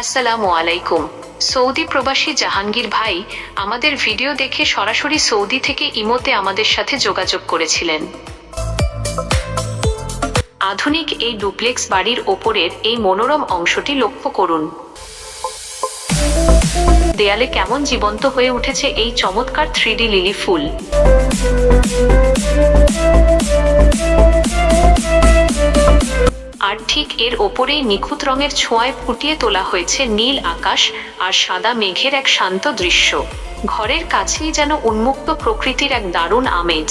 আসসালামু আলাইকুম। সৌদি প্রবাসী জাহাঙ্গীর ভাই আমাদের ভিডিও দেখে সরাসরি সৌদি থেকে ইমোতে আমাদের সাথে যোগাযোগ করেছিলেন। আধুনিক এই ডুপ্লেক্স বাড়ির ওপরের এই মনোরম অংশটি লক্ষ্য করুন। দেয়ালে কেমন জীবন্ত হয়ে উঠেছে এই চমৎকার 3D লিলি ফুল। আর ঠিক এর ওপরেই নিখুঁত রঙের ছোঁয়ায় ফুটিয়ে তোলা হয়েছে নীল আকাশ আর সাদা মেঘের এক শান্ত দৃশ্য। ঘরের কাছেই যেন উন্মুক্ত প্রকৃতির এক দারুণ আমেজ।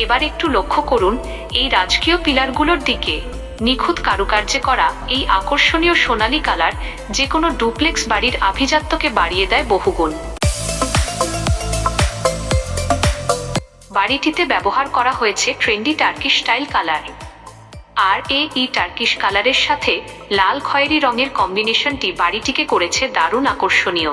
এবার একটু লক্ষ্য করুন এই রাজকীয় পিলারগুলোর দিকে। নিখুঁত কারুকার্যে করা এই আকর্ষণীয় সোনালী কালার যে কোনো ডুপ্লেক্স বাড়ির আভিজাত্যকে বাড়িয়ে দেয় বহুগুণ। বাড়িটিতে ব্যবহার করা হয়েছে ট্রেন্ডি টার্কিশ স্টাইল কালার। আর এই টার্কিশ কালারের সাথে লাল খয়েরি রঙের কম্বিনেশনটি বাড়িটিকে করেছে দারুণ আকর্ষণীয়।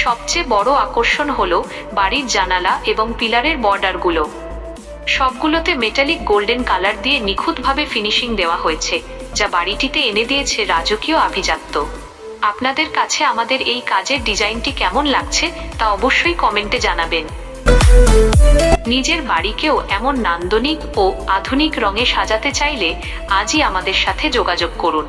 সবচেয়ে বড় আকর্ষণ হলো বাড়ির জানালা এবং পিলারের বর্ডারগুলো। সবগুলোতে মেটালিক গোল্ডেন কালার দিয়ে নিখুঁতভাবে ফিনিশিং দেওয়া হয়েছে, যা বাড়িটিতে এনে দিয়েছে রাজকীয় আভিজাত্য। আপনাদের কাছে আমাদের এই কাজের ডিজাইনটি কেমন লাগছে তা অবশ্যই কমেন্টে জানাবেন। নিজের বাড়িকেও এমন নান্দনিক ও আধুনিক রঙে সাজাতে চাইলে আজই আমাদের সাথে যোগাযোগ করুন।